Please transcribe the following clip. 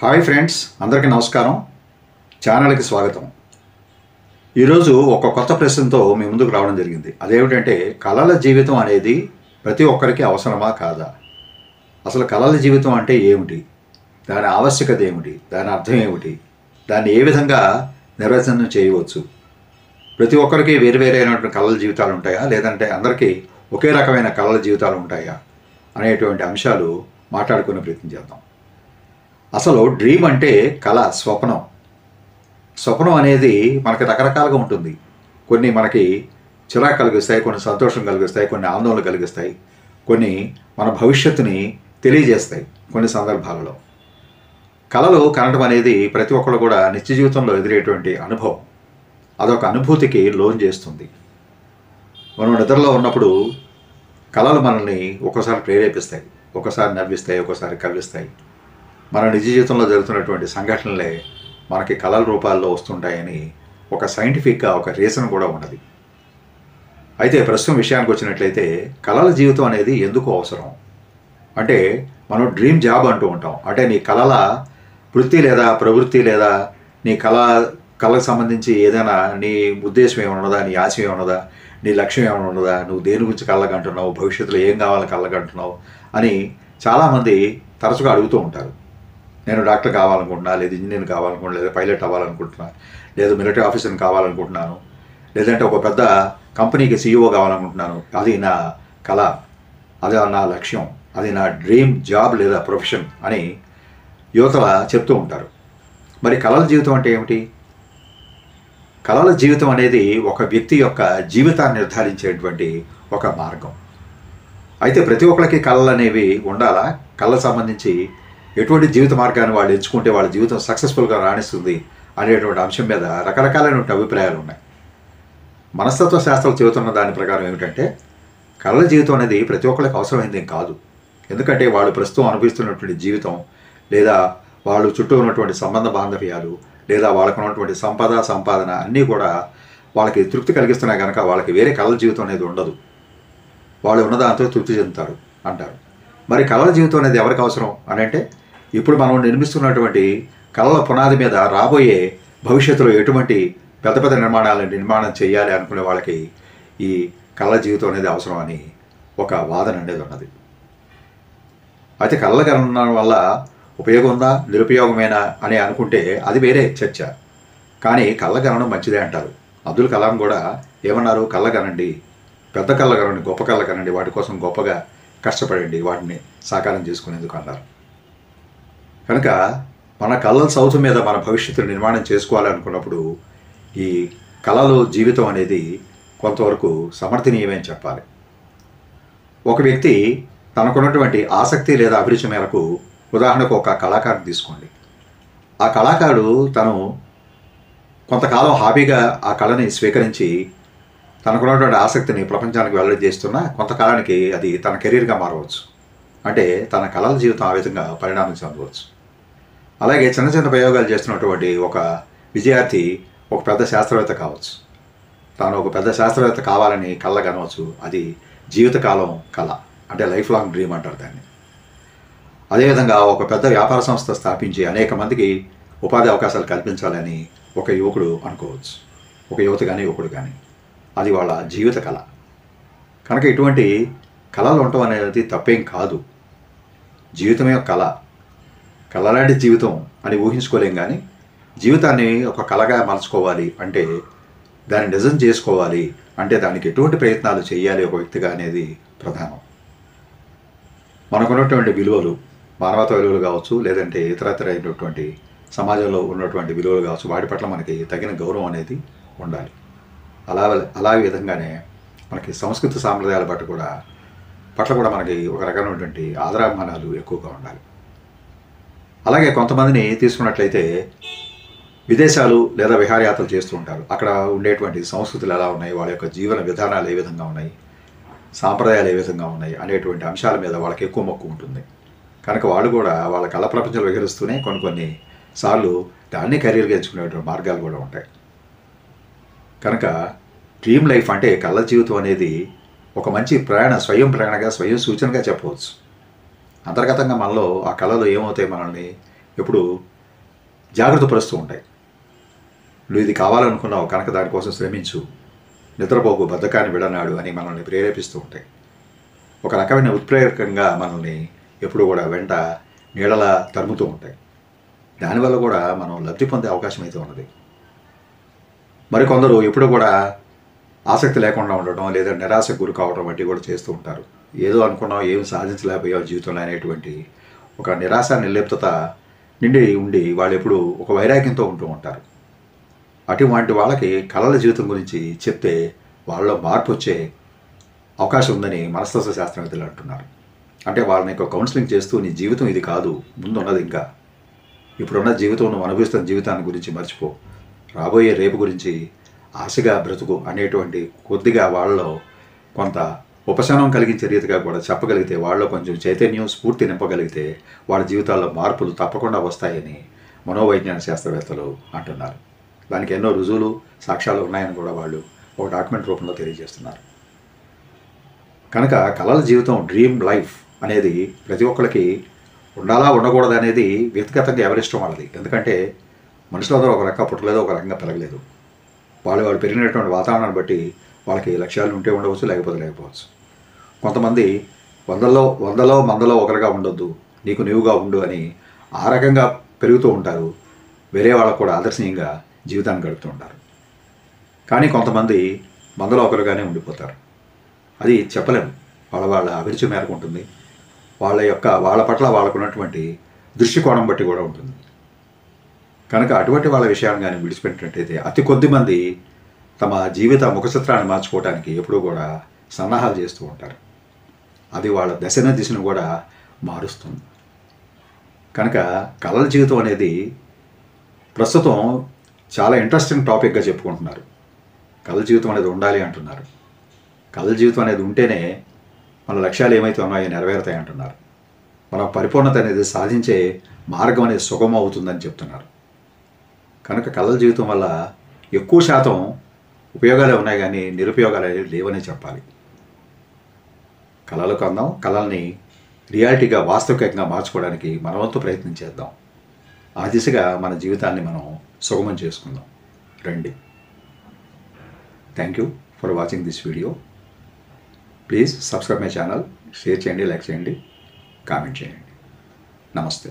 Hi friends, అందరికీ నమస్కారం. ఛానల్కి స్వాగతం. ఈరోజు ఒక కొత్త ప్రశ్నతో మీ ముందుకు రావడం జరిగింది. అదేమిటంటే, కళల జీవితం అనేది ప్రతి ఒక్కరికి అవసరమా కాదా? అసలు కళల జీవితం అంటే ఏమిటి? దాని ఆవశ్యకత ఏమిటి? దాని అర్థం ఏమిటి? దాన్ని ఏ విధంగా నిర్వచనం చేయవచ్చు? ప్రతి ఒక్కరికి వేరు వేరైనటువంటి కళల జీవితాలు ఉంటాయా, లేదంటే అందరికీ ఒకే రకమైన కళల జీవితాలు ఉంటాయా అనేటువంటి అంశాలు మాట్లాడుకునే ప్రయత్నం చేద్దాం. అసలు డ్రీమ్ అంటే కళ, స్వప్నం అనేది మనకి రకరకాలుగా ఉంటుంది. కొన్ని మనకి చిరాకు కలిగిస్తాయి, కొన్ని సంతోషం కలిగిస్తాయి, కొన్ని ఆందోళన కలిగిస్తాయి, కొన్ని మన భవిష్యత్తుని తెలియజేస్తాయి. కొన్ని సందర్భాలలో కళలు కనడం అనేది ప్రతి ఒక్కరు కూడా నిత్య జీవితంలో ఎదురేటువంటి అనుభవం. అదొక అనుభూతికి లోన్ చేస్తుంది. మనం నిద్రలో ఉన్నప్పుడు కళలు మనల్ని ఒక్కోసారి ప్రేరేపిస్తాయి, ఒక్కోసారి నవ్విస్తాయి, ఒక్కోసారి కవ్విస్తాయి. మన నిజ జీవితంలో జరుగుతున్నటువంటి సంఘటనలే మనకి కళల రూపాల్లో వస్తుంటాయని ఒక సైంటిఫిక్గా ఒక రీజన్ కూడా ఉన్నది. అయితే ప్రస్తుతం విషయానికి వచ్చినట్లయితే, కళల జీవితం అనేది ఎందుకు అవసరం అంటే, మనం డ్రీమ్ జాబ్ అంటూ ఉంటాం. అంటే నీ కళల వృత్తి లేదా ప్రవృత్తి లేదా నీ కళకు సంబంధించి ఏదైనా నీ ఉద్దేశం ఏమన్నదా, నీ ఆశ ఏమన్నదా, నీ లక్ష్యం ఏమైనా ఉన్నదా, నువ్వు దేని గురించి కళ్ళగంటున్నావు, భవిష్యత్తులో ఏం కావాలని కళ్ళగంటున్నావు అని చాలామంది తరచుగా అడుగుతూ ఉంటారు. నేను డాక్టర్ కావాలనుకుంటున్నా, లేదా ఇంజనీర్ కావాలనుకుంటున్నా, లేదా పైలట్ అవ్వాలనుకుంటున్నా, లేదా మిలిటరీ ఆఫీసర్ని కావాలనుకుంటున్నాను, లేదంటే ఒక పెద్ద కంపెనీకి CEO కావాలనుకుంటున్నాను. అది నా కళ, అది నా లక్ష్యం, అది నా డ్రీమ్ జాబ్ లేదా ప్రొఫెషన్ అని యువతల చెప్తూ ఉంటారు. మరి కళల జీవితం అంటే ఏమిటి? కళల జీవితం అనేది ఒక వ్యక్తి యొక్క జీవితాన్ని నిర్ధారించేటువంటి ఒక మార్గం. అయితే ప్రతి ఒక్కరికి కళలు అనేవి ఉండాలా? కళలకు సంబంధించి ఎటువంటి జీవిత మార్గాన్ని వాళ్ళు ఎంచుకుంటే వాళ్ళ జీవితం సక్సెస్ఫుల్గా రాణిస్తుంది అనేటువంటి అంశం మీద రకరకాలైనటువంటి అభిప్రాయాలు ఉన్నాయి. మనస్తత్వ శాస్త్రాలు చెబుతున్న దాని ప్రకారం ఏమిటంటే, కళల జీవితం అనేది ప్రతి ఒక్కరికి అవసరమైంది కాదు. ఎందుకంటే వాళ్ళు ప్రస్తుతం అనుభవిస్తున్నటువంటి జీవితం, లేదా వాళ్ళు చుట్టూ ఉన్నటువంటి సంబంధ బాంధవ్యాలు, లేదా వాళ్ళకు ఉన్నటువంటి సంపాదన అన్నీ కూడా వాళ్ళకి తృప్తి కలిగిస్తున్నాయి కనుక వాళ్ళకి వేరే కళల జీవితం అనేది ఉండదు. వాళ్ళు ఉన్నదాంతో తృప్తి చెందుతారు అంటారు. మరి కళల జీవితం అనేది ఎవరికి అవసరం అని అంటే, ఇప్పుడు మనం నిర్మిస్తున్నటువంటి కళల పునాది మీద రాబోయే భవిష్యత్తులో ఎటువంటి పెద్ద పెద్ద నిర్మాణం చేయాలి అనుకునే వాళ్ళకి ఈ కళల జీవితం అనేది అవసరం అని ఒక వాదన అనేది ఉన్నది. అయితే కళలు కనడం వల్ల ఉపయోగం ఉందా, నిరుపయోగమేనా అని అనుకుంటే అది వేరే చర్చ. కానీ కళ్ళ కనడం మంచిదే అంటారు. అబ్దుల్ కలాం కూడా ఏమన్నారు? కళ్ళ కనండి, పెద్ద కళ్ళ కనండి, గొప్ప కళ్ళ కనండి, వాటి కోసం గొప్పగా కష్టపడండి, వాటిని సాకారం చేసుకునేందుకు అన్నారు. కనుక మన కళల సౌతు మీద మన భవిష్యత్తును నిర్మాణం చేసుకోవాలనుకున్నప్పుడు ఈ కళలు జీవితం అనేది కొంతవరకు సమర్థనీయమే అని చెప్పాలి. ఒక వ్యక్తి తనకున్నటువంటి ఆసక్తి లేదా అభిరుచి మేరకు, ఉదాహరణకు ఒక కళాకారుని తీసుకోండి. ఆ కళాకారుడు తను కొంతకాలం హాబీగా ఆ కళని స్వీకరించి తనకున్నటువంటి ఆసక్తిని ప్రపంచానికి వెల్లడి చేస్తున్న కొంతకాలానికి అది తన కెరీర్గా మారవచ్చు. అంటే తన కళల జీవితం ఆ విధంగా పరిణామం చెందవచ్చు. అలాగే చిన్న చిన్న ప్రయోగాలు చేస్తున్నటువంటి ఒక విద్యార్థి ఒక పెద్ద శాస్త్రవేత్త కావచ్చు. తాను ఒక పెద్ద శాస్త్రవేత్త కావాలని కళ కనవచ్చు. అది జీవితకాలం కళ, అంటే లైఫ్ లాంగ్ డ్రీమ్ అంటారు దాన్ని. అదేవిధంగా ఒక పెద్ద వ్యాపార సంస్థ స్థాపించి అనేక మందికి ఉపాధి అవకాశాలు కల్పించాలని ఒక యువకుడు అనుకోవచ్చు. ఒక యువత కానీ యువకుడు కానీ, అది వాళ్ళ జీవిత కళ. కనుక ఇటువంటి కళలు ఉండటం అనేది తప్పేం కాదు. జీవితమే ఒక కళ. కళలాంటి జీవితం అని ఊహించుకోలేం, కానీ జీవితాన్ని ఒక కళగా మలుచుకోవాలి అంటే, దాన్ని నిజం చేసుకోవాలి అంటే దానికి ఎటువంటి ప్రయత్నాలు చేయాలి ఒక వ్యక్తిగా అనేది ప్రధానం. మనకున్నటువంటి విలువలు, మానవతా విలువలు కావచ్చు, లేదంటే ఇతరత్ర అయినటువంటి సమాజంలో ఉన్నటువంటి విలువలు కావచ్చు, వాటి పట్ల మనకి తగిన గౌరవం అనేది ఉండాలి. అలాగే విధంగానే మనకి సంస్కృతి సాంప్రదాయాల పట్ల కూడా మనకి ఒక రకమైనటువంటి ఆదరాభిమానాలు ఎక్కువగా ఉండాలి. అలాగే కొంతమందిని తీసుకున్నట్లయితే విదేశాలు లేదా విహారయాత్రలు చేస్తూ ఉంటారు. అక్కడ ఉండేటువంటి సంస్కృతులు ఎలా ఉన్నాయి, వాళ్ళ యొక్క జీవన విధానాలు ఏ విధంగా ఉన్నాయి, సాంప్రదాయాలు ఏ విధంగా ఉన్నాయి అనేటువంటి అంశాల మీద వాళ్ళకి ఎక్కువ మక్కువ ఉంటుంది. కనుక వాళ్ళు కూడా వాళ్ళ కళ ప్రపంచంలో విహరిస్తూనే కొన్ని సార్లు దాన్ని కెరీర్గా ఎంచుకునేటువంటి మార్గాలు కూడా ఉంటాయి. కనుక డ్రీమ్ లైఫ్ అంటే కళ జీవితం అనేది ఒక మంచి స్వయం ప్రేరణగా, స్వయం సూచనగా చెప్పవచ్చు. అంతర్గతంగా మనలో ఆ కళలు ఏమవుతాయి, మనల్ని ఎప్పుడు జాగ్రత్త పరుస్తూ ఉంటాయి. నువ్వు ఇది కావాలనుకున్నావు కనుక దానికోసం శ్రమించు, నిద్రపోకు, బద్ధకాన్ని విడనాడు అని మనల్ని ప్రేరేపిస్తూ ఉంటాయి. ఒక రకమైన ఉత్ప్రేరకంగా మనల్ని ఎప్పుడు కూడా వెంట నీడలా తరుముతూ ఉంటాయి. దానివల్ల కూడా మనం లబ్ధి పొందే అవకాశం అయితే ఉన్నది. మరికొందరు ఎప్పుడు కూడా ఆసక్తి లేకుండా ఉండటం లేదా నిరాశకు గురి కావడం వంటివి కూడా చేస్తూ ఉంటారు. ఏదో అనుకున్నాం, ఏమి సాధించలేకపోయావు జీవితంలో అనేటువంటి ఒక నిరాశ నిర్లిప్తత నిండి ఉండి వాళ్ళు ఎప్పుడు ఒక వైరాగ్యంతో ఉంటూ ఉంటారు. అటువంటి వాళ్ళకి కళల జీవితం గురించి చెప్తే వాళ్ళలో మార్పు వచ్చే అవకాశం ఉందని మనస్తత్వ శాస్త్రవేత్తలు అంటున్నారు. అంటే వాళ్ళని కౌన్సిలింగ్ చేస్తూ నీ జీవితం ఇది కాదు, ముందు ఉన్నది ఇంకా, ఇప్పుడున్న జీవితం నువ్వు అనుభవిస్తున్న జీవితాన్ని గురించి మర్చిపో, రాబోయే రేపు గురించి ఆశగా బ్రతుకు అనేటువంటి కొద్దిగా వాళ్ళలో కొంత ఉపశమనం కలిగించే రీతిగా కూడా చెప్పగలిగితే, వాళ్ళలో కొంచెం చైతన్యం, స్ఫూర్తి నింపగలిగితే వాళ్ళ జీవితాల్లో మార్పులు తప్పకుండా వస్తాయని మనోవైజ్ఞానిక శాస్త్రవేత్తలు అంటున్నారు. దానికి ఎన్నో రుజువులు, సాక్ష్యాలు ఉన్నాయని కూడా వాళ్ళు ఒక డాక్యుమెంట్ రూపంలో తెలియజేస్తున్నారు. కనుక కళల జీవితం, డ్రీమ్ లైఫ్ అనేది ప్రతి ఒక్కరికి ఉండాలా ఉండకూడదు అనేది వ్యక్తిగతంగా ఎవరిష్టం వాళ్ళది. ఎందుకంటే మనుషులందరూ ఒక రకంగా పుట్టలేదు, ఒక రకంగా పెరగలేదు. వాళ్ళు పెరిగినటువంటి వాతావరణాన్ని బట్టి వాళ్ళకి లక్ష్యాలు ఉంటే ఉండవచ్చు, లేకపోతే లేకపోవచ్చు. కొంతమంది వందలో ఒకరిగా ఉండొద్దు, నీకు నీవుగా ఉండు అని ఆ రకంగా పెరుగుతూ ఉంటారు. వేరే వాళ్ళకు కూడా ఆదర్శనీయంగా జీవితాన్ని గడుపుతూ ఉంటారు. కానీ కొంతమంది మందలో ఒకరుగానే ఉండిపోతారు. అది చెప్పలేము, వాళ్ళ అభిరుచి మేరకు ఉంటుంది, వాళ్ళ పట్ల వాళ్ళకున్నటువంటి దృష్టికోణం బట్టి కూడా ఉంటుంది. కనుక అటువంటి వాళ్ళ విషయాన్ని కానీ విడిచిపెట్టినట్టయితే అతి కొద్ది మంది తమ జీవిత ముఖచిత్రాన్ని మార్చుకోవడానికి ఎప్పుడూ కూడా సన్నాహాలు చేస్తూ ఉంటారు. అది వాళ్ళ దిశను కూడా మారుస్తుంది. కనుక కళల జీవితం అనేది ప్రస్తుతం చాలా ఇంట్రెస్టింగ్ టాపిక్గా చెప్పుకుంటున్నారు. కళల జీవితం అనేది ఉండాలి అంటున్నారు. కళల జీవితం అనేది ఉంటేనే మన లక్ష్యాలు ఏమైతే ఉన్నాయో నెరవేరుతాయి అంటున్నారు. మన పరిపూర్ణత అనేది సాధించే మార్గం అనేది సుగమం అవుతుందని చెప్తున్నారు. కనుక కళల జీవితం వల్ల ఎక్కువ శాతం ఉపయోగాలే ఉన్నాయి కానీ నిరుపయోగాలు అనేవి లేవనే చెప్పాలి. కళలకు అందాం, కళల్ని రియాలిటీగా, వాస్తవికంగా మార్చుకోవడానికి మన వంతు ప్రయత్నం చేద్దాం. ఆ దిశగా మన జీవితాన్ని మనం సుగమం చేసుకుందాం రండి. Thank you for watching this video. Please subscribe my channel, share చేయండి, లైక్ చేయండి, కామెంట్ చేయండి. నమస్తే.